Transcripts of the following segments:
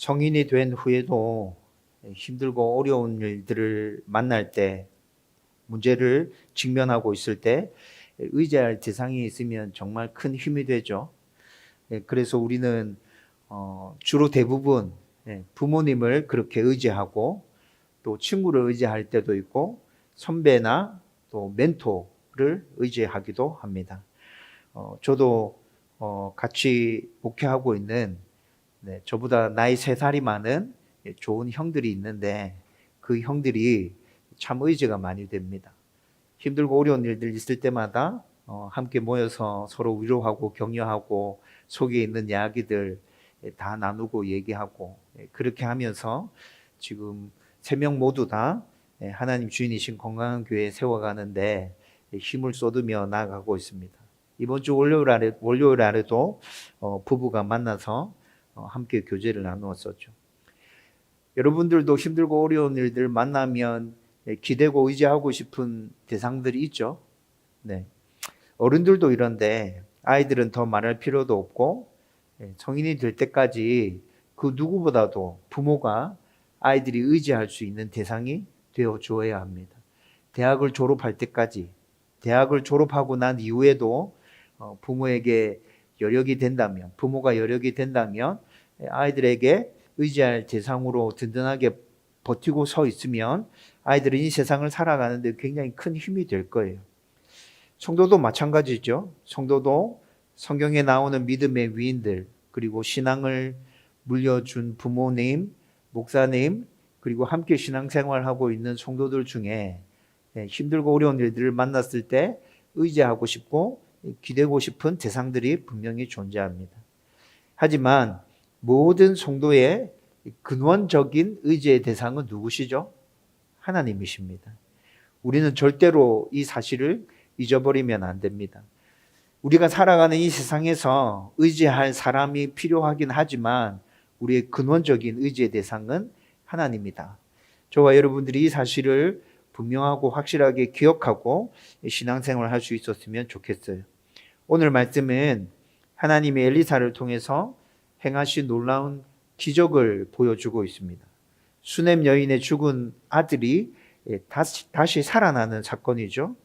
성인이 된 후에도 힘들고 어려운 일들을 만날 때, 문제를 직면하고 있을 때 의지할 대상이 있으면 정말 큰 힘이 되죠. 그래서 우리는 주로 대부분 부모님을 그렇게 의지하고, 또 친구를 의지할 때도 있고, 선배나 또 멘토를 의지하기도 합니다. 저도 같이 목회하고 있는 저보다 나이 3살이 많은 좋은 형들이 있는데, 그 형들이 참 의지가 많이 됩니다. 힘들고 어려운 일들 있을 때마다 함께 모여서 서로 위로하고 격려하고, 속에 있는 이야기들 다 나누고 얘기하고, 그렇게 하면서 지금 3명 모두 다 하나님 주인이신 건강한 교회 세워가는데 힘을 쏟으며 나아가고 있습니다. 이번 주 월요일 아래도 부부가 만나서 함께 교제를 나누었었죠. 여러분들도 힘들고 어려운 일들 만나면 기대고 의지하고 싶은 대상들이 있죠. 네. 어른들도 이런데 아이들은 더 말할 필요도 없고, 성인이 될 때까지 그 누구보다도 부모가 아이들이 의지할 수 있는 대상이 되어 주어야 합니다. 대학을 졸업할 때까지, 대학을 졸업하고 난 이후에도 부모에게 여력이 된다면, 부모가 여력이 된다면 아이들에게 의지할 대상으로 든든하게 버티고 서 있으면 아이들은 이 세상을 살아가는데 굉장히 큰 힘이 될 거예요. 성도도 마찬가지죠. 성도도 성경에 나오는 믿음의 위인들, 그리고 신앙을 물려준 부모님, 목사님, 그리고 함께 신앙생활하고 있는 성도들 중에 힘들고 어려운 일들을 만났을 때 의지하고 싶고 기대고 싶은 대상들이 분명히 존재합니다. 하지만 모든 성도의 근원적인 의지의 대상은 누구시죠? 하나님이십니다. 우리는 절대로 이 사실을 잊어버리면 안 됩니다. 우리가 살아가는 이 세상에서 의지할 사람이 필요하긴 하지만 우리의 근원적인 의지의 대상은 하나님이다. 저와 여러분들이 이 사실을 분명하고 확실하게 기억하고 신앙생활을 할 수 있었으면 좋겠어요. 오늘 말씀은 하나님이 엘리사를 통해서 행하신 놀라운 기적을 보여주고 있습니다. 수넴 여인의 죽은 아들이 다시 살아나는 사건이죠.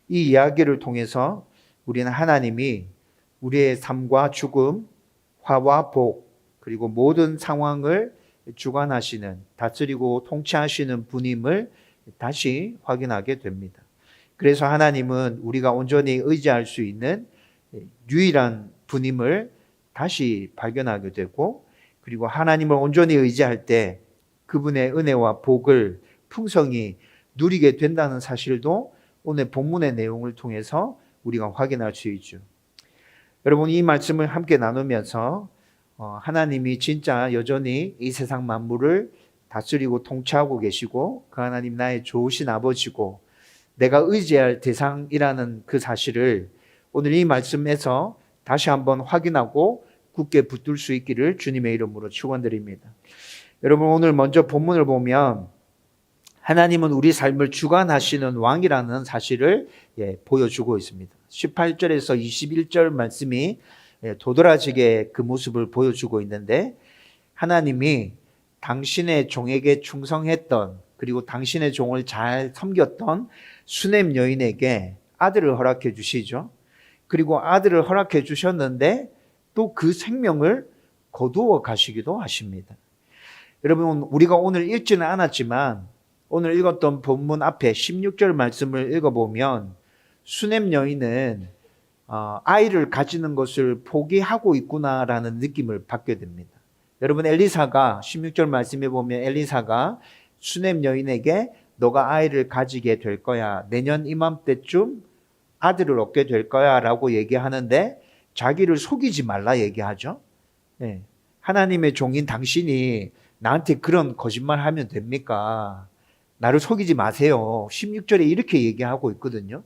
이 이야기를 통해서 우리는 하나님이 우리의 삶과 죽음, 화와 복, 그리고 모든 상황을 주관하시는, 다스리고 통치하시는 분임을 다시 확인하게 됩니다. 그래서 하나님은 우리가 온전히 의지할 수 있는 유일한 분임을 다시 발견하게 되고, 그리고 하나님을 온전히 의지할 때 그분의 은혜와 복을 풍성히 누리게 된다는 사실도 오늘 본문의 내용을 통해서 우리가 확인할 수 있죠. 여러분, 이 말씀을 함께 나누면서 하나님이 진짜 여전히 이 세상 만물을 다스리고 통치하고 계시고, 그 하나님 나의 좋으신 아버지고 내가 의지할 대상이라는 그 사실을 오늘 이 말씀에서 다시 한번 확인하고 굳게 붙들 수 있기를 주님의 이름으로 축원드립니다. 여러분, 오늘 먼저 본문을 보면 하나님은 우리 삶을 주관하시는 왕이라는 사실을 보여주고 있습니다. 18절에서 21절 말씀이 도드라지게 그 모습을 보여주고 있는데, 하나님이 당신의 종에게 충성했던, 그리고 당신의 종을 잘 섬겼던 수넴 여인에게 아들을 허락해 주시죠. 그리고 아들을 허락해 주셨는데 또 그 생명을 거두어 가시기도 하십니다. 여러분, 우리가 오늘 읽지는 않았지만 오늘 읽었던 본문 앞에 16절 말씀을 읽어보면 수넴 여인은 아이를 가지는 것을 포기하고 있구나라는 느낌을 받게 됩니다. 여러분, 엘리사가 16절 말씀에 보면 엘리사가 수넴 여인에게 너가 아이를 가지게 될 거야, 내년 이맘때쯤 아들을 얻게 될 거야 라고 얘기하는데 자기를 속이지 말라 얘기하죠. 하나님의 종인 당신이 나한테 그런 거짓말 하면 됩니까? 나를 속이지 마세요. 16절에 이렇게 얘기하고 있거든요.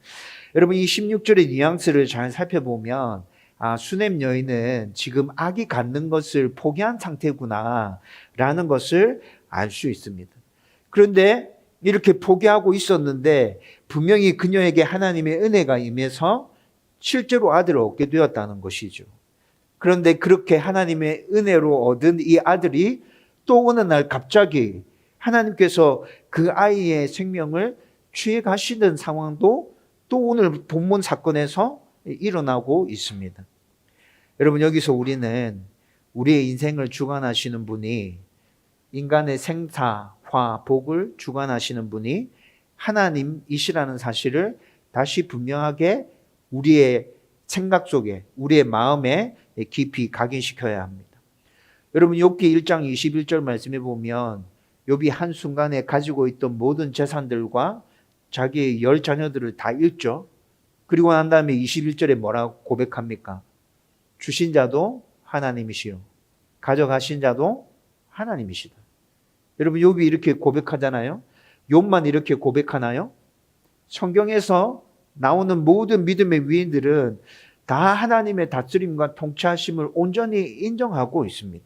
여러분, 이 16절의 뉘앙스를 잘 살펴보면 수넴 여인은 지금 아기 갖는 것을 포기한 상태구나 라는 것을 알 수 있습니다. 그런데 이렇게 포기하고 있었는데 분명히 그녀에게 하나님의 은혜가 임해서 실제로 아들을 얻게 되었다는 것이죠. 그런데 그렇게 하나님의 은혜로 얻은 이 아들이 또 어느 날 갑자기 하나님께서 그 아이의 생명을 취해 가시는 상황도 또 오늘 본문 사건에서 일어나고 있습니다. 여러분, 여기서 우리는 우리의 인생을 주관하시는 분이, 인간의 생사화 복을 주관하시는 분이 하나님이시라는 사실을 다시 분명하게 우리의 생각 속에, 우리의 마음에 깊이 각인시켜야 합니다. 여러분, 욥기 1장 21절 말씀에 보면 욥이 한순간에 가지고 있던 모든 재산들과 자기의 10자녀들을 다 잃죠. 그리고 난 다음에 21절에 뭐라고 고백합니까? 주신 자도 하나님이시요, 가져가신 자도 하나님이시다. 여러분, 욥이 이렇게 고백하잖아요. 욥만 이렇게 고백하나요? 성경에서 나오는 모든 믿음의 위인들은 다 하나님의 다스림과 통치하심을 온전히 인정하고 있습니다.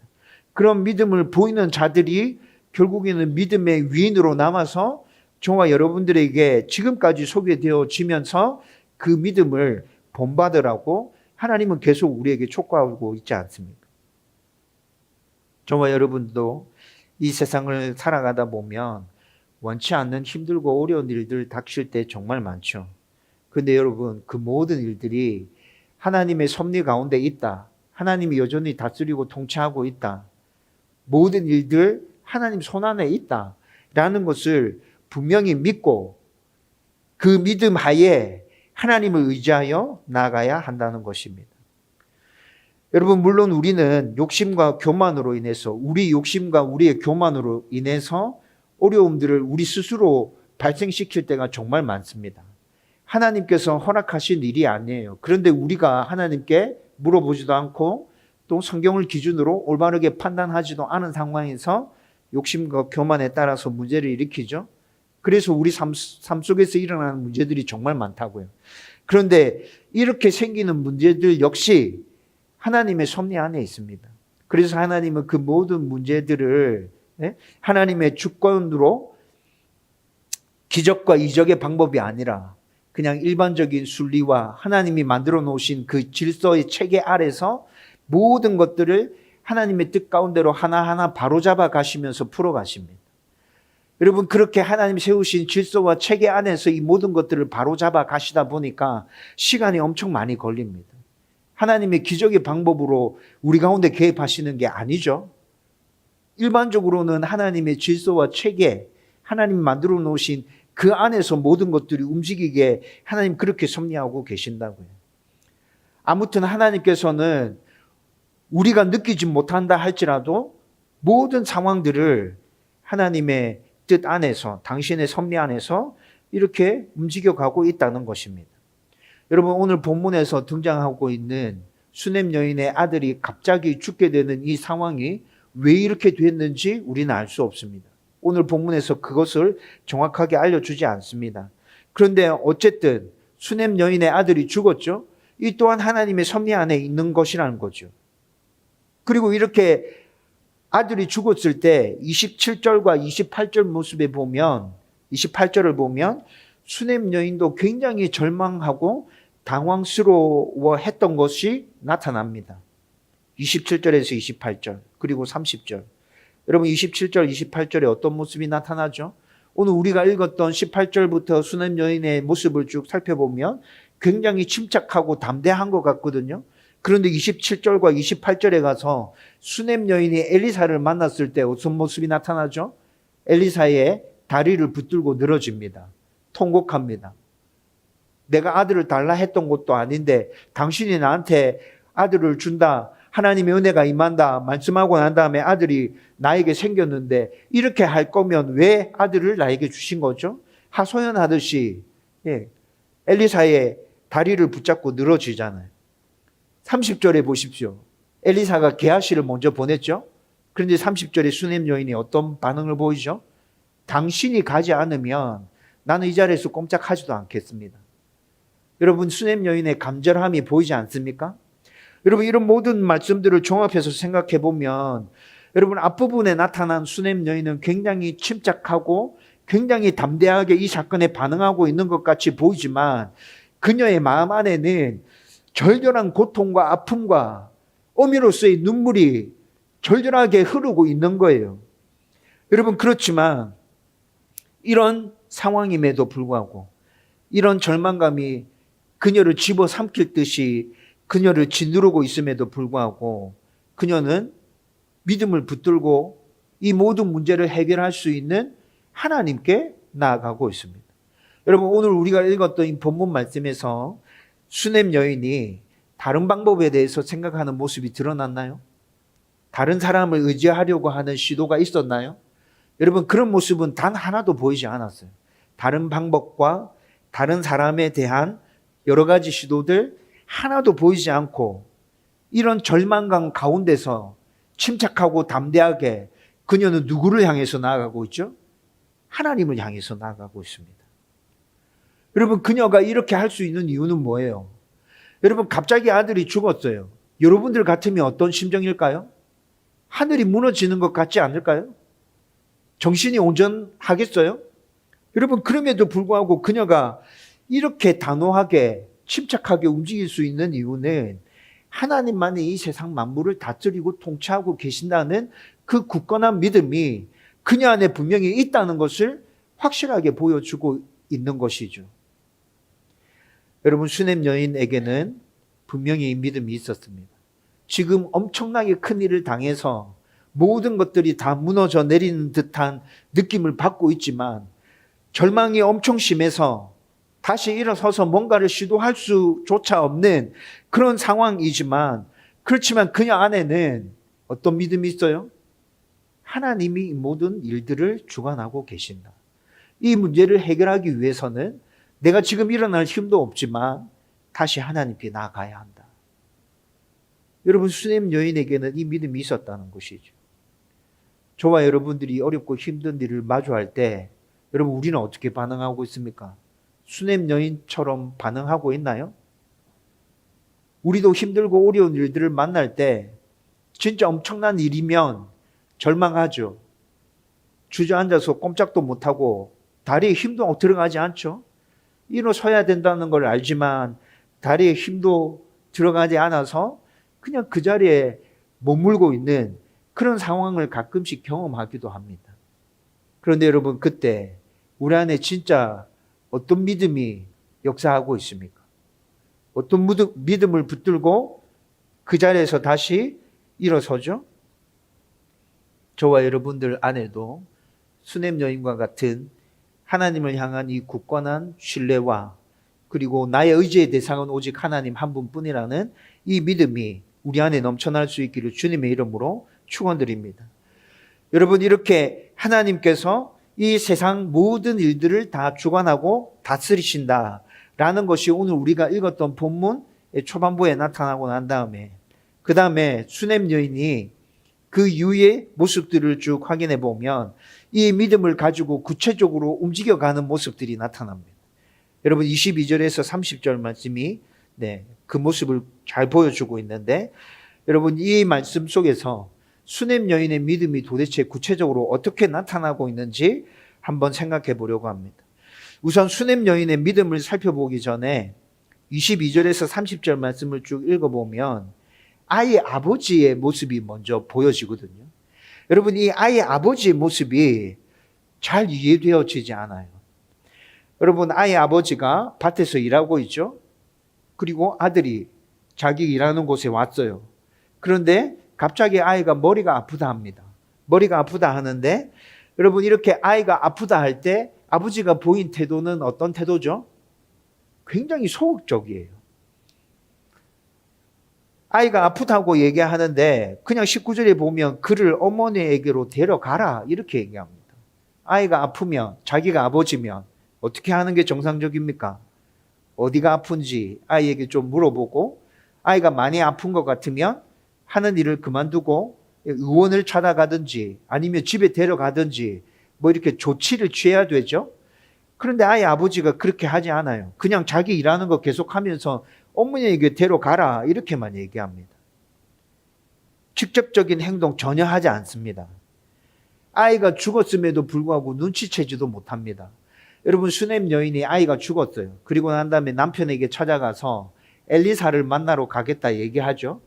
그런 믿음을 보이는 자들이 결국에는 믿음의 위인으로 남아서 저와 여러분들에게 지금까지 소개되어지면서 그 믿음을 본받으라고 하나님은 계속 우리에게 촉구하고 있지 않습니까? 저와 여러분도 이 세상을 살아가다 보면 원치 않는 힘들고 어려운 일들 닥칠 때 정말 많죠. 그런데 여러분, 그 모든 일들이 하나님의 섭리 가운데 있다, 하나님이 여전히 다스리고 통치하고 있다, 모든 일들 하나님 손안에 있다 라는 것을 분명히 믿고 그 믿음 하에 하나님을 의지하여 나아가야 한다는 것입니다. 여러분, 물론 우리는 욕심과 교만으로 인해서, 우리 욕심과 우리의 교만으로 인해서 어려움들을 우리 스스로 발생시킬 때가 정말 많습니다. 하나님께서 허락하신 일이 아니에요. 그런데 우리가 하나님께 물어보지도 않고 또 성경을 기준으로 올바르게 판단하지도 않은 상황에서 욕심과 교만에 따라서 문제를 일으키죠. 그래서 우리 삶 속에서 일어나는 문제들이 정말 많다고요. 그런데 이렇게 생기는 문제들 역시 하나님의 섭리 안에 있습니다. 그래서 하나님은 그 모든 문제들을 하나님의 주권으로, 기적과 이적의 방법이 아니라 그냥 일반적인 순리와 하나님이 만들어 놓으신 그 질서의 체계 아래서 모든 것들을 하나님의 뜻 가운데로 하나하나 바로잡아 가시면서 풀어 가십니다. 여러분, 그렇게 하나님 세우신 질서와 체계 안에서 이 모든 것들을 바로잡아 가시다 보니까 시간이 엄청 많이 걸립니다. 하나님의 기적의 방법으로 우리 가운데 개입하시는 게 아니죠. 일반적으로는 하나님의 질서와 체계, 하나님 만들어 놓으신 그 안에서 모든 것들이 움직이게 하나님 그렇게 섭리하고 계신다고요. 아무튼 하나님께서는 우리가 느끼지 못한다 할지라도 모든 상황들을 하나님의 뜻 안에서, 당신의 섭리 안에서 이렇게 움직여가고 있다는 것입니다. 여러분, 오늘 본문에서 등장하고 있는 수넴 여인의 아들이 갑자기 죽게 되는 이 상황이 왜 이렇게 됐는지 우리는 알 수 없습니다. 오늘 본문에서 그것을 정확하게 알려주지 않습니다. 그런데 어쨌든 수넴 여인의 아들이 죽었죠. 이 또한 하나님의 섭리 안에 있는 것이라는 거죠. 그리고 이렇게 아들이 죽었을 때 27절과 28절 모습에 보면, 28절을 보면 수넴 여인도 굉장히 절망하고 당황스러워했던 것이 나타납니다. 27절에서 28절 그리고 30절. 여러분, 27절, 28절에 어떤 모습이 나타나죠? 오늘 우리가 읽었던 18절부터 수넴 여인의 모습을 쭉 살펴보면 굉장히 침착하고 담대한 것 같거든요. 그런데 27절과 28절에 가서 수넴 여인이 엘리사를 만났을 때 어떤 모습이 나타나죠? 엘리사의 다리를 붙들고 늘어집니다. 통곡합니다. 내가 아들을 달라 했던 것도 아닌데 당신이 나한테 아들을 준다, 하나님의 은혜가 임한다 말씀하고 난 다음에 아들이 나에게 생겼는데 이렇게 할 거면 왜 아들을 나에게 주신 거죠? 하소연하듯이 엘리사의 다리를 붙잡고 늘어지잖아요. 30절에 보십시오. 엘리사가 게하시를 먼저 보냈죠. 그런데 30절에 수넴 여인이 어떤 반응을 보이죠? 당신이 가지 않으면 나는 이 자리에서 꼼짝하지도 않겠습니다. 여러분, 수넴 여인의 간절함이 보이지 않습니까? 여러분, 이런 모든 말씀들을 종합해서 생각해 보면 여러분, 앞부분에 나타난 수넴 여인은 굉장히 침착하고 굉장히 담대하게 이 사건에 반응하고 있는 것 같이 보이지만 그녀의 마음 안에는 절절한 고통과 아픔과 어미로서의 눈물이 절절하게 흐르고 있는 거예요. 여러분, 그렇지만 이런 상황임에도 불구하고 이런 절망감이 그녀를 집어삼킬 듯이 그녀를 짓누르고 있음에도 불구하고 그녀는 믿음을 붙들고 이 모든 문제를 해결할 수 있는 하나님께 나아가고 있습니다. 여러분, 오늘 우리가 읽었던 이 본문 말씀에서 수넴 여인이 다른 방법에 대해서 생각하는 모습이 드러났나요? 다른 사람을 의지하려고 하는 시도가 있었나요? 여러분, 그런 모습은 단 하나도 보이지 않았어요. 다른 방법과 다른 사람에 대한 여러 가지 시도들 하나도 보이지 않고 이런 절망감 가운데서 침착하고 담대하게 그녀는 누구를 향해서 나아가고 있죠? 하나님을 향해서 나아가고 있습니다. 여러분, 그녀가 이렇게 할 수 있는 이유는 뭐예요? 여러분, 갑자기 아들이 죽었어요. 여러분들 같으면 어떤 심정일까요? 하늘이 무너지는 것 같지 않을까요? 정신이 온전하겠어요? 여러분, 그럼에도 불구하고 그녀가 이렇게 단호하게 침착하게 움직일 수 있는 이유는 하나님만이 이 세상 만물을 다스리고 통치하고 계신다는 그 굳건한 믿음이 그녀 안에 분명히 있다는 것을 확실하게 보여주고 있는 것이죠. 여러분, 수넴 여인에게는 분명히 이 믿음이 있었습니다. 지금 엄청나게 큰 일을 당해서 모든 것들이 다 무너져 내리는 듯한 느낌을 받고 있지만 절망이 엄청 심해서 다시 일어서서 뭔가를 시도할 수조차 없는 그런 상황이지만, 그렇지만 그녀 안에는 어떤 믿음이 있어요? 하나님이 이 모든 일들을 주관하고 계신다. 이 문제를 해결하기 위해서는 내가 지금 일어날 힘도 없지만 다시 하나님께 나아가야 한다. 여러분, 수넴 여인에게는 이 믿음이 있었다는 것이죠. 저와 여러분들이 어렵고 힘든 일을 마주할 때 여러분, 우리는 어떻게 반응하고 있습니까? 수넴 여인처럼 반응하고 있나요? 우리도 힘들고 어려운 일들을 만날 때 진짜 엄청난 일이면 절망하죠. 주저앉아서 꼼짝도 못하고 다리에 힘도 들어가지 않죠. 일어서야 된다는 걸 알지만 다리에 힘도 들어가지 않아서 그냥 그 자리에 머물고 있는 그런 상황을 가끔씩 경험하기도 합니다. 그런데 여러분, 그때 우리 안에 진짜 어떤 믿음이 역사하고 있습니까? 어떤 믿음을 붙들고 그 자리에서 다시 일어서죠? 저와 여러분들 안에도 수넴 여인과 같은 하나님을 향한 이 굳건한 신뢰와 그리고 나의 의지의 대상은 오직 하나님 한 분뿐이라는 이 믿음이 우리 안에 넘쳐날 수 있기를 주님의 이름으로 축원드립니다. 여러분, 이렇게 하나님께서 이 세상 모든 일들을 다 주관하고 다스리신다라는 것이 오늘 우리가 읽었던 본문 초반부에 나타나고 난 다음에, 그 다음에 수넴 여인이 그 이후의 모습들을 쭉 확인해 보면 이 믿음을 가지고 구체적으로 움직여가는 모습들이 나타납니다. 여러분, 22절에서 30절 말씀이 그 모습을 잘 보여주고 있는데, 여러분, 이 말씀 속에서 수넴 여인의 믿음이 도대체 구체적으로 어떻게 나타나고 있는지 한번 생각해 보려고 합니다. 우선 수넴 여인의 믿음을 살펴보기 전에 22절에서 30절 말씀을 쭉 읽어보면 아이의 아버지의 모습이 먼저 보여지거든요. 여러분, 이 아이의 아버지의 모습이 잘 이해되어지지 않아요. 여러분, 아이의 아버지가 밭에서 일하고 있죠. 그리고 아들이 자기 일하는 곳에 왔어요. 그런데 갑자기 아이가 머리가 아프다 합니다. 머리가 아프다 하는데, 여러분, 이렇게 아이가 아프다 할 때 아버지가 보인 태도는 어떤 태도죠? 굉장히 소극적이에요. 아이가 아프다고 얘기하는데 그냥 19절에 보면 그를 어머니에게로 데려가라 이렇게 얘기합니다. 아이가 아프면, 자기가 아버지면 어떻게 하는 게 정상적입니까? 어디가 아픈지 아이에게 좀 물어보고, 아이가 많이 아픈 것 같으면 하는 일을 그만두고 의원을 찾아가든지 아니면 집에 데려가든지 뭐 이렇게 조치를 취해야 되죠. 그런데 아이 아버지가 그렇게 하지 않아요. 그냥 자기 일하는 거 계속하면서 어머니에게 데려가라 이렇게만 얘기합니다. 직접적인 행동 전혀 하지 않습니다. 아이가 죽었음에도 불구하고 눈치채지도 못합니다. 여러분, 수넴 여인이 아이가 죽었어요. 그리고 난 다음에 남편에게 찾아가서 엘리사를 만나러 가겠다 얘기하죠.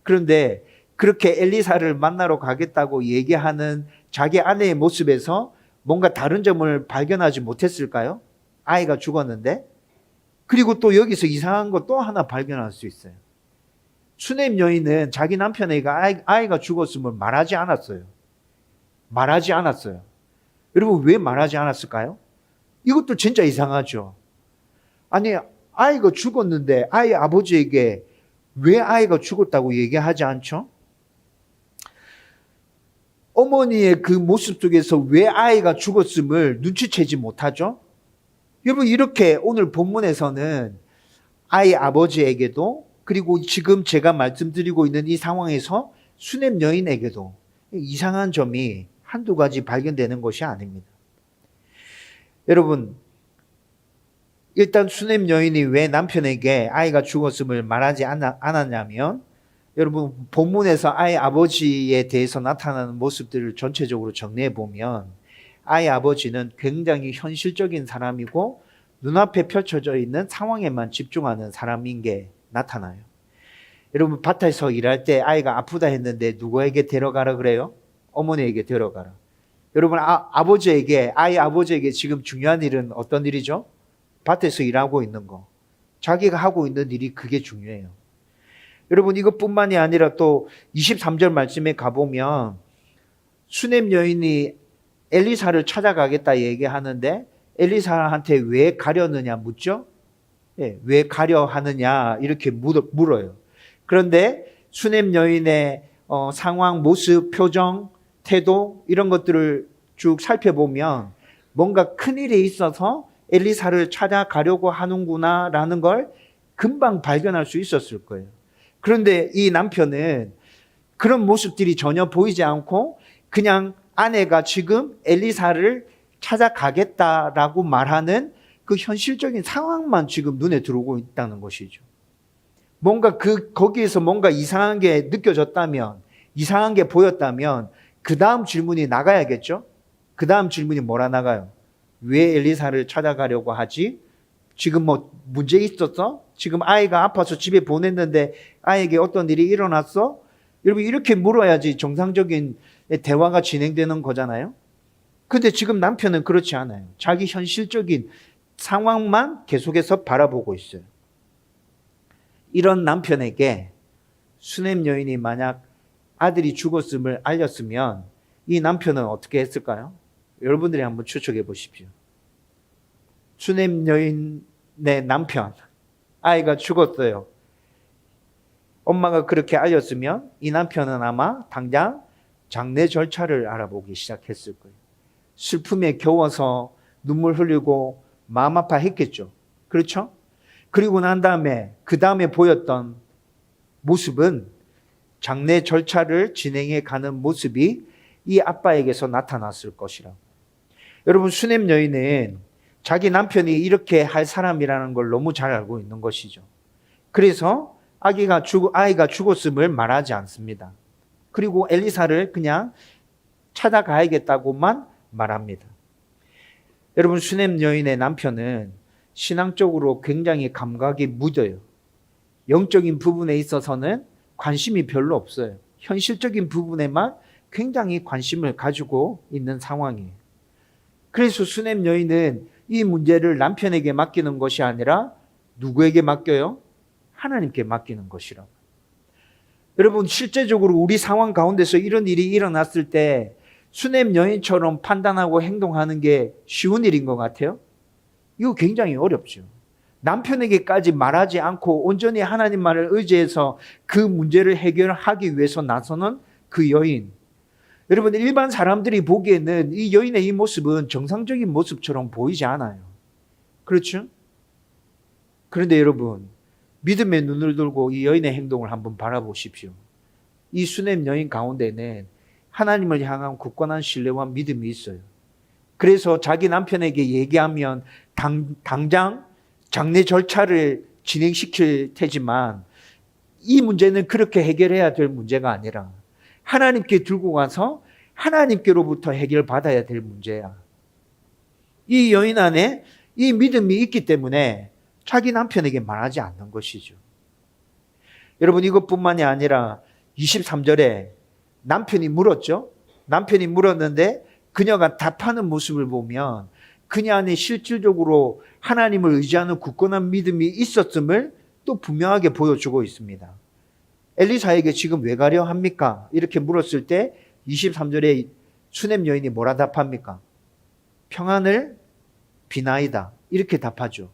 그런데 그렇게 엘리사를 만나러 가겠다고 얘기하는 자기 아내의 모습에서 뭔가 다른 점을 발견하지 못했을까요? 아이가 죽었는데. 그리고 또 여기서 이상한 거 또 하나 발견할 수 있어요. 수넴 여인은 자기 남편에게 아이가 죽었음을 말하지 않았어요. 말하지 않았어요. 여러분, 왜 말하지 않았을까요? 이것도 진짜 이상하죠. 아니, 아이가 죽었는데 아이 아버지에게 왜 아이가 죽었다고 얘기하지 않죠? 어머니의 그 모습 속에서 왜 아이가 죽었음을 눈치채지 못하죠? 여러분, 이렇게 오늘 본문에서는 아이 아버지에게도, 그리고 지금 제가 말씀드리고 있는 이 상황에서 수넴 여인에게도 이상한 점이 한두 가지 발견되는 것이 아닙니다. 여러분, 일단 수넴 여인이 왜 남편에게 아이가 죽었음을 말하지 않았냐면, 여러분, 본문에서 아이 아버지에 대해서 나타나는 모습들을 전체적으로 정리해 보면 아이 아버지는 굉장히 현실적인 사람이고 눈앞에 펼쳐져 있는 상황에만 집중하는 사람인 게 나타나요. 여러분, 밭에서 일할 때 아이가 아프다 했는데 누구에게 데려가라 그래요? 어머니에게 데려가라. 여러분, 아이 아버지에게 지금 중요한 일은 어떤 일이죠? 밭에서 일하고 있는 거. 자기가 하고 있는 일이 그게 중요해요. 여러분, 이것뿐만이 아니라 또 23절 말씀에 가보면 수넴 여인이 엘리사를 찾아가겠다 얘기하는데 엘리사한테 왜 가려느냐 묻죠? 네, 왜 가려 하느냐 이렇게 물어요. 그런데 수넴 여인의 상황, 모습, 표정, 태도 이런 것들을 쭉 살펴보면 뭔가 큰일이 있어서 엘리사를 찾아가려고 하는구나 라는 걸 금방 발견할 수 있었을 거예요. 그런데 이 남편은 그런 모습들이 전혀 보이지 않고 그냥 아내가 지금 엘리사를 찾아가겠다라고 말하는 그 현실적인 상황만 지금 눈에 들어오고 있다는 것이죠. 뭔가 거기에서 뭔가 이상한 게 느껴졌다면, 이상한 게 보였다면 그 다음 질문이 나가야겠죠? 그 다음 질문이 뭐라 나가요? 왜 엘리사를 찾아가려고 하지? 지금 뭐 문제 있었어? 지금 아이가 아파서 집에 보냈는데 아이에게 어떤 일이 일어났어? 여러분, 이렇게 물어야지 정상적인 대화가 진행되는 거잖아요. 근데 지금 남편은 그렇지 않아요. 자기 현실적인 상황만 계속해서 바라보고 있어요. 이런 남편에게 수넴 여인이 만약 아들이 죽었음을 알렸으면 이 남편은 어떻게 했을까요? 여러분들이 한번 추측해 보십시오. 수넴 여인의 남편, 아이가 죽었어요. 엄마가 그렇게 알렸으면 이 남편은 아마 당장 장례 절차를 알아보기 시작했을 거예요. 슬픔에 겨워서 눈물 흘리고 마음 아파했겠죠. 그렇죠? 그리고 난 다음에 그 다음에 보였던 모습은 장례 절차를 진행해 가는 모습이 이 아빠에게서 나타났을 것이라. 여러분, 수넴 여인은 자기 남편이 이렇게 할 사람이라는 걸 너무 잘 알고 있는 것이죠. 그래서 아이가 죽었음을 말하지 않습니다. 그리고 엘리사를 그냥 찾아가야겠다고만 말합니다. 여러분, 수넴 여인의 남편은 신앙적으로 굉장히 감각이 무뎌요. 영적인 부분에 있어서는 관심이 별로 없어요. 현실적인 부분에만 굉장히 관심을 가지고 있는 상황이에요. 그래서 수넴 여인은 이 문제를 남편에게 맡기는 것이 아니라 누구에게 맡겨요? 하나님께 맡기는 것이라고. 여러분, 실제적으로 우리 상황 가운데서 이런 일이 일어났을 때 수넴 여인처럼 판단하고 행동하는 게 쉬운 일인 것 같아요? 이거 굉장히 어렵죠. 남편에게까지 말하지 않고 온전히 하나님 말을 의지해서 그 문제를 해결하기 위해서 나서는 그 여인. 여러분, 일반 사람들이 보기에는 이 여인의 이 모습은 정상적인 모습처럼 보이지 않아요. 그렇죠? 그런데 여러분, 믿음의 눈을 들고 이 여인의 행동을 한번 바라보십시오. 이 수넴 여인 가운데는 하나님을 향한 굳건한 신뢰와 믿음이 있어요. 그래서 자기 남편에게 얘기하면 당장 장례 절차를 진행시킬 테지만 이 문제는 그렇게 해결해야 될 문제가 아니라 하나님께 들고 가서 하나님께로부터 해결받아야 될 문제야. 이 여인 안에 이 믿음이 있기 때문에 자기 남편에게 말하지 않는 것이죠. 여러분, 이것뿐만이 아니라 23절에 남편이 물었죠. 남편이 물었는데 그녀가 답하는 모습을 보면 그녀 안에 실질적으로 하나님을 의지하는 굳건한 믿음이 있었음을 또 분명하게 보여주고 있습니다. 엘리사에게 지금 왜 가려 합니까? 이렇게 물었을 때 23절에 수넴 여인이 뭐라 답합니까? 평안을 비나이다. 이렇게 답하죠.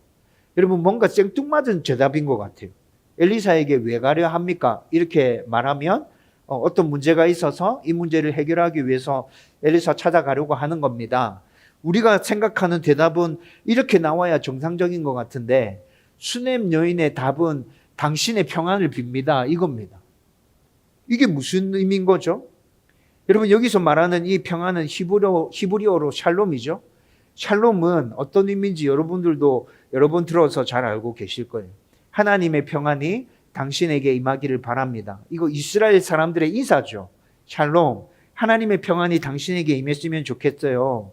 여러분 뭔가 생뚱맞은 대답인 것 같아요. 엘리사에게 왜 가려 합니까? 이렇게 말하면 어떤 문제가 있어서 이 문제를 해결하기 위해서 엘리사 찾아가려고 하는 겁니다. 우리가 생각하는 대답은 이렇게 나와야 정상적인 것 같은데 수넴 여인의 답은 당신의 평안을 빕니다. 이겁니다. 이게 무슨 의미인 거죠? 여러분 여기서 말하는 이 평안은 히브리어로 샬롬이죠. 샬롬은 어떤 의미인지 여러분들도 여러 번 들어서 잘 알고 계실 거예요. 하나님의 평안이 당신에게 임하기를 바랍니다. 이거 이스라엘 사람들의 인사죠. 샬롬. 하나님의 평안이 당신에게 임했으면 좋겠어요.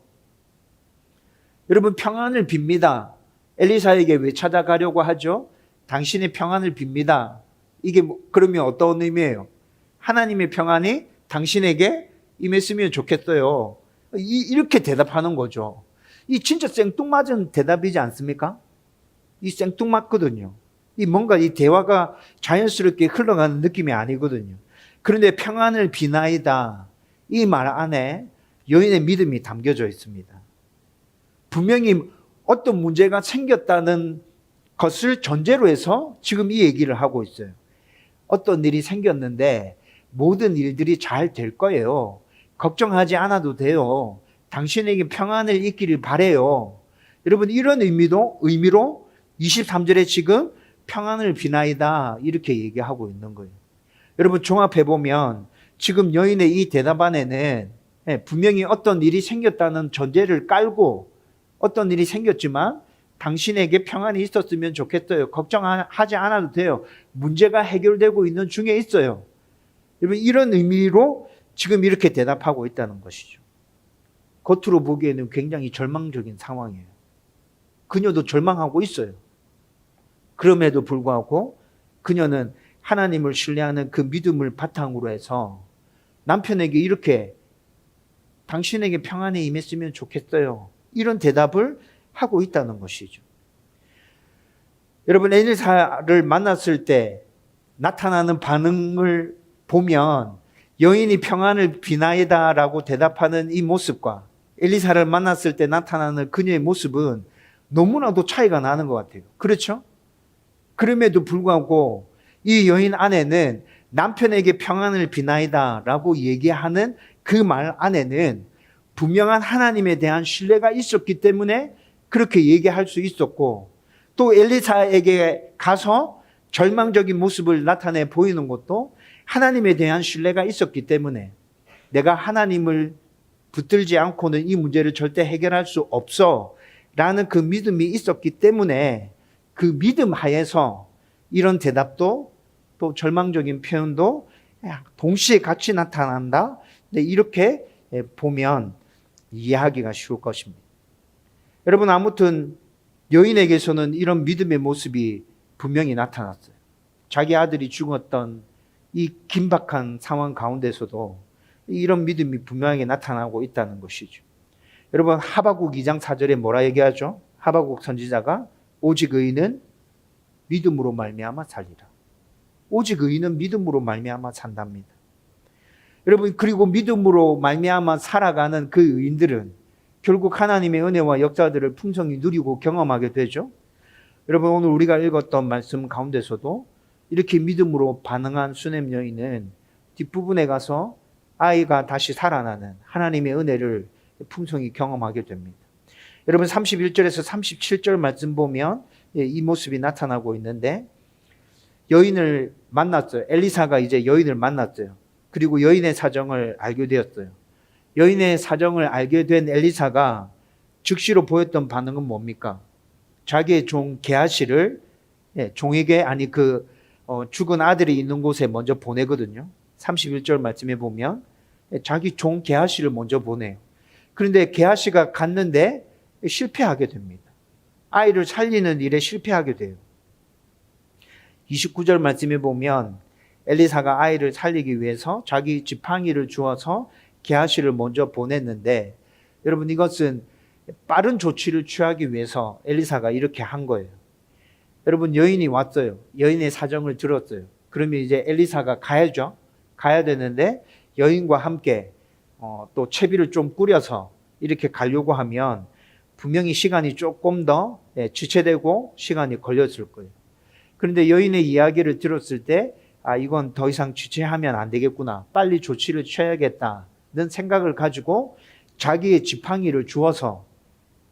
여러분 평안을 빕니다. 엘리사에게 왜 찾아가려고 하죠? 당신의 평안을 빕니다. 이게 그러면 어떤 의미예요? 하나님의 평안이 당신에게 임했으면 좋겠어요. 이렇게 대답하는 거죠. 이 진짜 생뚱맞은 대답이지 않습니까? 이 생뚱맞거든요. 이 뭔가 이 대화가 자연스럽게 흘러가는 느낌이 아니거든요. 그런데 평안을 비나이다. 이 말 안에 여인의 믿음이 담겨져 있습니다. 분명히 어떤 문제가 생겼다는 것을 전제로 해서 지금 이 얘기를 하고 있어요. 어떤 일이 생겼는데 모든 일들이 잘 될 거예요. 걱정하지 않아도 돼요. 당신에게 평안을 있기를 바래요. 여러분 이런 의미로 23절에 지금 평안을 비나이다 이렇게 얘기하고 있는 거예요. 여러분 종합해 보면 지금 여인의 이 대답 안에는 분명히 어떤 일이 생겼다는 전제를 깔고 어떤 일이 생겼지만 당신에게 평안이 있었으면 좋겠어요. 걱정하지 않아도 돼요. 문제가 해결되고 있는 중에 있어요. 여러분 이런 의미로 지금 이렇게 대답하고 있다는 것이죠. 겉으로 보기에는 굉장히 절망적인 상황이에요. 그녀도 절망하고 있어요. 그럼에도 불구하고 그녀는 하나님을 신뢰하는 그 믿음을 바탕으로 해서 남편에게 이렇게 당신에게 평안이 임했으면 좋겠어요. 이런 대답을 하고 있다는 것이죠. 여러분 엘리사를 만났을 때 나타나는 반응을 보면 여인이 평안을 비나이다라고 대답하는 이 모습과 엘리사를 만났을 때 나타나는 그녀의 모습은 너무나도 차이가 나는 것 같아요. 그렇죠? 그럼에도 불구하고 이 여인 안에는 남편에게 평안을 비나이다라고 얘기하는 그 말 안에는 분명한 하나님에 대한 신뢰가 있었기 때문에 그렇게 얘기할 수 있었고 또 엘리사에게 가서 절망적인 모습을 나타내 보이는 것도 하나님에 대한 신뢰가 있었기 때문에 내가 하나님을 붙들지 않고는 이 문제를 절대 해결할 수 없어 라는 그 믿음이 있었기 때문에 그 믿음 하에서 이런 대답도 또 절망적인 표현도 동시에 같이 나타난다. 이렇게 보면 이해하기가 쉬울 것입니다. 여러분 아무튼 여인에게서는 이런 믿음의 모습이 분명히 나타났어요. 자기 아들이 죽었던 이 긴박한 상황 가운데서도 이런 믿음이 분명하게 나타나고 있다는 것이죠. 여러분 하박국 2장 4절에 뭐라 얘기하죠? 하박국 선지자가 오직 의인은 믿음으로 말미암아 살리라. 오직 의인은 믿음으로 말미암아 산답니다. 여러분 그리고 믿음으로 말미암아 살아가는 그 의인들은 결국 하나님의 은혜와 역사들을 풍성히 누리고 경험하게 되죠. 여러분 오늘 우리가 읽었던 말씀 가운데서도 이렇게 믿음으로 반응한 수넴 여인은 뒷부분에 가서 아이가 다시 살아나는 하나님의 은혜를 풍성히 경험하게 됩니다. 여러분 31절에서 37절 말씀 보면 이 모습이 나타나고 있는데 여인을 만났어요. 엘리사가 이제 여인을 만났어요. 그리고 여인의 사정을 알게 되었어요. 여인의 사정을 알게 된 엘리사가 즉시로 보였던 반응은 뭡니까? 자기의 종 게하시를 종에게 죽은 아들이 있는 곳에 먼저 보내거든요. 31절 말씀에 보면 자기 종 게하시를 먼저 보내요. 그런데 게하시가 갔는데 실패하게 됩니다. 아이를 살리는 일에 실패하게 돼요. 29절 말씀에 보면 엘리사가 아이를 살리기 위해서 자기 지팡이를 주어서 게하시를 먼저 보냈는데, 여러분 이것은 빠른 조치를 취하기 위해서 엘리사가 이렇게 한 거예요. 여러분 여인이 왔어요. 여인의 사정을 들었어요. 그러면 이제 엘리사가 가야죠. 가야 되는데 여인과 함께 또 채비를 좀 꾸려서 이렇게 가려고 하면 분명히 시간이 조금 더 지체되고 시간이 걸렸을 거예요. 그런데 여인의 이야기를 들었을 때 이건 더 이상 지체하면 안 되겠구나. 빨리 조치를 취해야겠다는 생각을 가지고 자기의 지팡이를 주어서,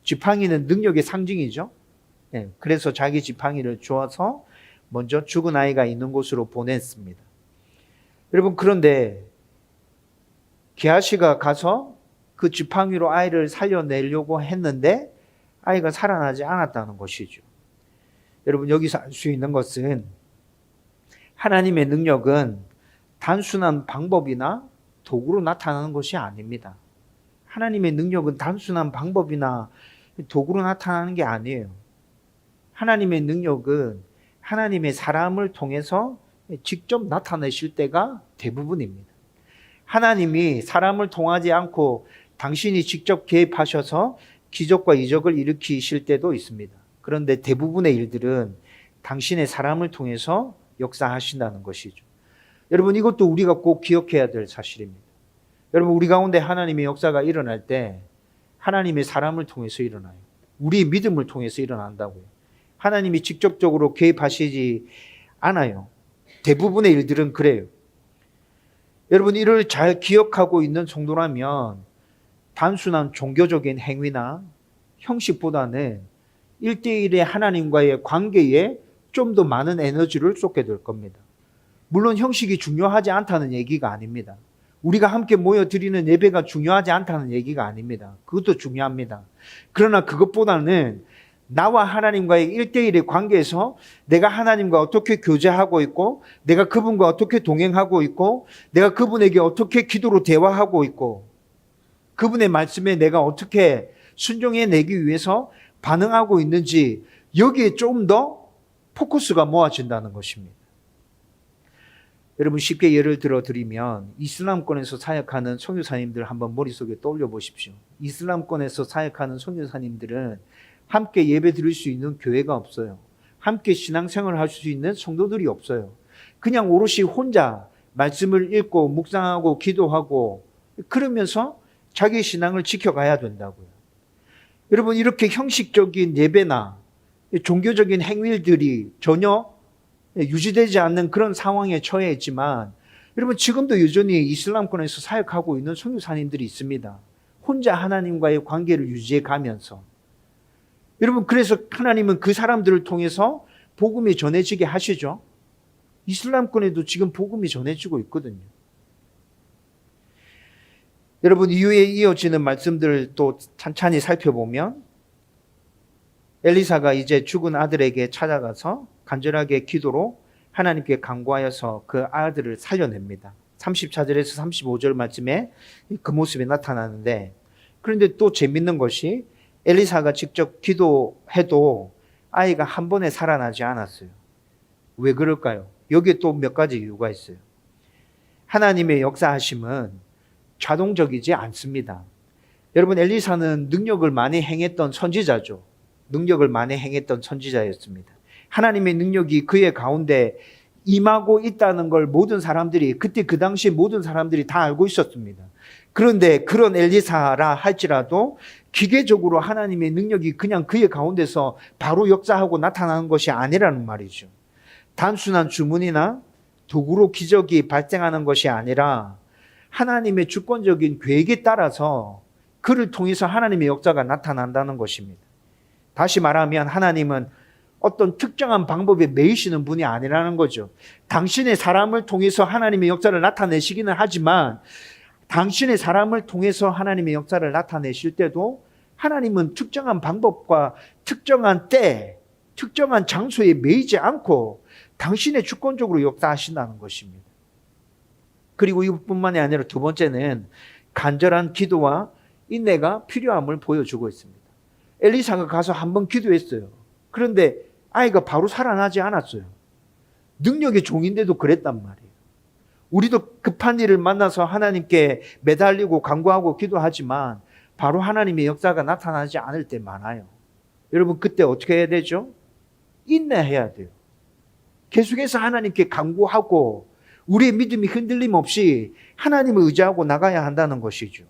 지팡이는 능력의 상징이죠. 그래서 자기 지팡이를 주어서 먼저 죽은 아이가 있는 곳으로 보냈습니다. 여러분 그런데 게하시가 가서 그 지팡이로 아이를 살려내려고 했는데 아이가 살아나지 않았다는 것이죠. 여러분 여기서 알 수 있는 것은 하나님의 능력은 단순한 방법이나 도구로 나타나는 것이 아닙니다. 하나님의 능력은 단순한 방법이나 도구로 나타나는 게 아니에요. 하나님의 능력은 하나님의 사람을 통해서 직접 나타내실 때가 대부분입니다. 하나님이 사람을 통하지 않고 당신이 직접 개입하셔서 기적과 이적을 일으키실 때도 있습니다. 그런데 대부분의 일들은 당신의 사람을 통해서 역사하신다는 것이죠. 여러분 이것도 우리가 꼭 기억해야 될 사실입니다. 여러분 우리 가운데 하나님의 역사가 일어날 때 하나님의 사람을 통해서 일어나요. 우리의 믿음을 통해서 일어난다고요. 하나님이 직접적으로 개입하시지 않아요. 대부분의 일들은 그래요. 여러분 이를 잘 기억하고 있는 성도라면 단순한 종교적인 행위나 형식보다는 1대1의 하나님과의 관계에 좀 더 많은 에너지를 쏟게 될 겁니다. 물론 형식이 중요하지 않다는 얘기가 아닙니다. 우리가 함께 모여 드리는 예배가 중요하지 않다는 얘기가 아닙니다. 그것도 중요합니다. 그러나 그것보다는 나와 하나님과의 1대1의 관계에서 내가 하나님과 어떻게 교제하고 있고, 내가 그분과 어떻게 동행하고 있고, 내가 그분에게 어떻게 기도로 대화하고 있고, 그분의 말씀에 내가 어떻게 순종해내기 위해서 반응하고 있는지, 여기에 좀 더 포커스가 모아진다는 것입니다. 여러분 쉽게 예를 들어 드리면 이슬람권에서 사역하는 선교사님들 한번 머릿속에 떠올려 보십시오. 이슬람권에서 사역하는 선교사님들은 함께 예배 드릴 수 있는 교회가 없어요. 함께 신앙생활을 할 수 있는 성도들이 없어요. 그냥 오롯이 혼자 말씀을 읽고 묵상하고 기도하고 그러면서 자기 신앙을 지켜가야 된다고요. 여러분 이렇게 형식적인 예배나 종교적인 행위들이 전혀 유지되지 않는 그런 상황에 처해 있지만 여러분 지금도 여전히 이슬람권에서 사역하고 있는 선교사님들이 있습니다. 혼자 하나님과의 관계를 유지해 가면서. 여러분 그래서 하나님은 그 사람들을 통해서 복음이 전해지게 하시죠. 이슬람권에도 지금 복음이 전해지고 있거든요. 여러분 이후에 이어지는 말씀들을 또 찬찬히 살펴보면 엘리사가 이제 죽은 아들에게 찾아가서 간절하게 기도로 하나님께 간구하여서 그 아들을 살려냅니다. 34절에서 35절 말씀에 그 모습이 나타나는데, 그런데 또 재밌는 것이 엘리사가 직접 기도해도 아이가 한 번에 살아나지 않았어요. 왜 그럴까요? 여기에 또 몇 가지 이유가 있어요. 하나님의 역사하심은 자동적이지 않습니다. 여러분 엘리사는 능력을 많이 행했던 선지자죠. 능력을 많이 행했던 선지자였습니다. 하나님의 능력이 그의 가운데 임하고 있다는 걸 모든 사람들이, 그때 그 당시 모든 사람들이 다 알고 있었습니다. 그런데 그런 엘리사라 할지라도 기계적으로 하나님의 능력이 그냥 그의 가운데서 바로 역사하고 나타나는 것이 아니라는 말이죠. 단순한 주문이나 도구로 기적이 발생하는 것이 아니라 하나님의 주권적인 계획에 따라서 그를 통해서 하나님의 역사가 나타난다는 것입니다. 다시 말하면 하나님은 어떤 특정한 방법에 매이시는 분이 아니라는 거죠. 당신의 사람을 통해서 하나님의 역사를 나타내시기는 하지만 당신의 사람을 통해서 하나님의 역사를 나타내실 때도 하나님은 특정한 방법과 특정한 때, 특정한 장소에 매이지 않고 당신의 주권적으로 역사하신다는 것입니다. 그리고 이것뿐만이 아니라 두 번째는 간절한 기도와 인내가 필요함을 보여주고 있습니다. 엘리사가 가서 한번 기도했어요. 그런데 아이가 바로 살아나지 않았어요. 능력의 종인데도 그랬단 말이에요. 우리도 급한 일을 만나서 하나님께 매달리고 간구하고 기도하지만 바로 하나님의 역사가 나타나지 않을 때 많아요. 여러분, 그때 어떻게 해야 되죠? 인내해야 돼요. 계속해서 하나님께 간구하고 우리의 믿음이 흔들림 없이 하나님을 의지하고 나가야 한다는 것이죠.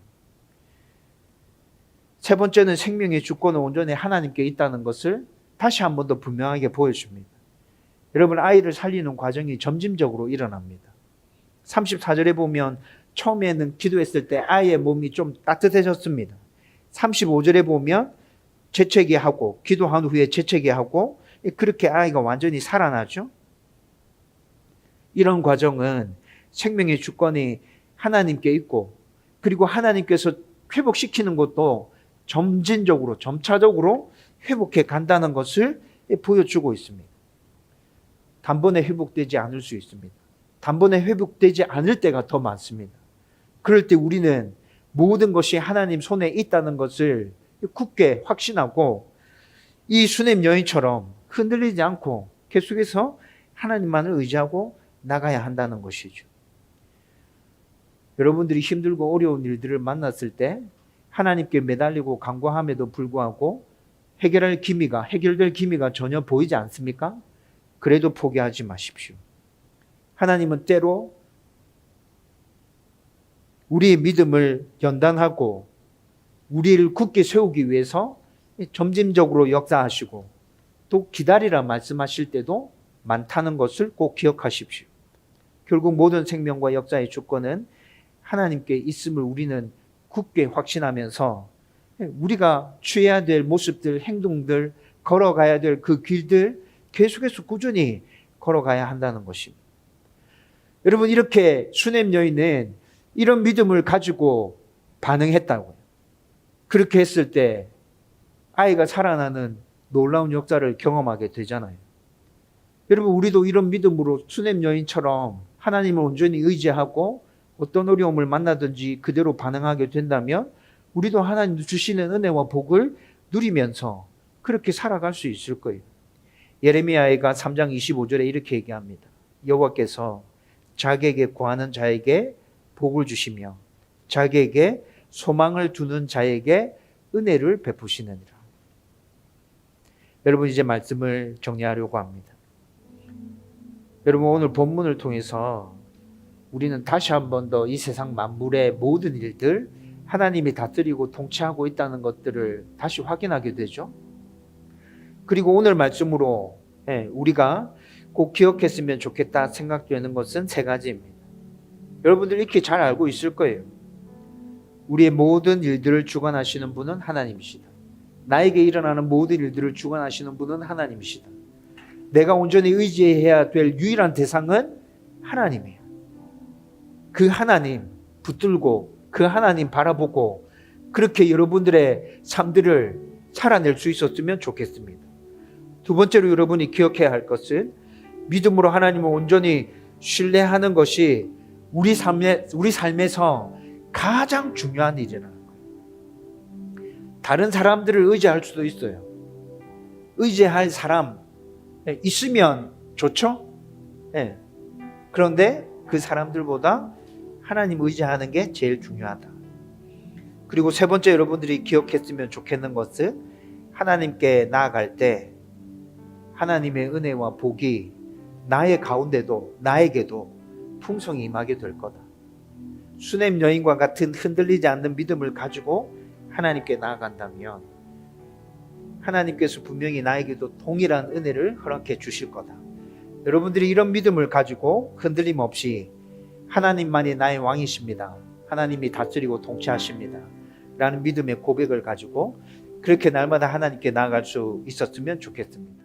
세 번째는 생명의 주권은 온전히 하나님께 있다는 것을 다시 한 번 더 분명하게 보여줍니다. 여러분, 아이를 살리는 과정이 점진적으로 일어납니다. 34절에 보면 처음에는 기도했을 때 아이의 몸이 좀 따뜻해졌습니다. 35절에 보면 재채기하고 기도한 후에 재채기하고 그렇게 아이가 완전히 살아나죠. 이런 과정은 생명의 주권이 하나님께 있고 그리고 하나님께서 회복시키는 것도 점진적으로 점차적으로 회복해 간다는 것을 보여주고 있습니다. 단번에 회복되지 않을 수 있습니다. 단번에 회복되지 않을 때가 더 많습니다. 그럴 때 우리는 모든 것이 하나님 손에 있다는 것을 굳게 확신하고 이 수넴 여인처럼 흔들리지 않고 계속해서 하나님만을 의지하고 나가야 한다는 것이죠. 여러분들이 힘들고 어려운 일들을 만났을 때 하나님께 매달리고 간구함에도 불구하고 해결될 기미가 전혀 보이지 않습니까? 그래도 포기하지 마십시오. 하나님은 때로 우리의 믿음을 연단하고 우리를 굳게 세우기 위해서 점진적으로 역사하시고 또 기다리라 말씀하실 때도 많다는 것을 꼭 기억하십시오. 결국 모든 생명과 역사의 주권은 하나님께 있음을 우리는 굳게 확신하면서 우리가 취해야 될 모습들, 행동들, 걸어가야 될 그 길들 계속해서 꾸준히 걸어가야 한다는 것입니다. 여러분, 이렇게 수넴 여인은 이런 믿음을 가지고 반응했다고요. 그렇게 했을 때 아이가 살아나는 놀라운 역사를 경험하게 되잖아요. 여러분, 우리도 이런 믿음으로 수넴 여인처럼 하나님을 온전히 의지하고 어떤 어려움을 만나든지 그대로 반응하게 된다면 우리도 하나님 주시는 은혜와 복을 누리면서 그렇게 살아갈 수 있을 거예요. 예레미야가 3장 25절에 이렇게 얘기합니다. 여호와께서 자기에게 구하는 자에게 복을 주시며 자기에게 소망을 두는 자에게 은혜를 베푸시느니라. 여러분, 이제 말씀을 정리하려고 합니다. 여러분, 오늘 본문을 통해서 우리는 다시 한 번 더 이 세상 만물의 모든 일들 하나님이 다스리고 통치하고 있다는 것들을 다시 확인하게 되죠. 그리고 오늘 말씀으로 우리가 꼭 기억했으면 좋겠다 생각되는 것은 세 가지입니다. 여러분들 이렇게 잘 알고 있을 거예요. 우리의 모든 일들을 주관하시는 분은 하나님이시다. 나에게 일어나는 모든 일들을 주관하시는 분은 하나님이시다. 내가 온전히 의지해야 될 유일한 대상은 하나님이에요. 그 하나님 붙들고 그 하나님 바라보고 그렇게 여러분들의 삶들을 살아낼 수 있었으면 좋겠습니다. 두 번째로 여러분이 기억해야 할 것은 믿음으로 하나님을 온전히 신뢰하는 것이 우리 삶에서 가장 중요한 일이라는 거예요. 다른 사람들을 의지할 수도 있어요. 의지할 사람 있으면 좋죠? 그런데 그 사람들보다 하나님 의지하는 게 제일 중요하다. 그리고 세 번째 여러분들이 기억했으면 좋겠는 것은 하나님께 나아갈 때 하나님의 은혜와 복이 나의 가운데도 나에게도 풍성히 임하게 될 거다. 수넴 여인과 같은 흔들리지 않는 믿음을 가지고 하나님께 나아간다면 하나님께서 분명히 나에게도 동일한 은혜를 허락해 주실 거다. 여러분들이 이런 믿음을 가지고 흔들림 없이 하나님만이 나의 왕이십니다. 하나님이 다스리고 통치하십니다. 라는 믿음의 고백을 가지고 그렇게 날마다 하나님께 나아갈 수 있었으면 좋겠습니다.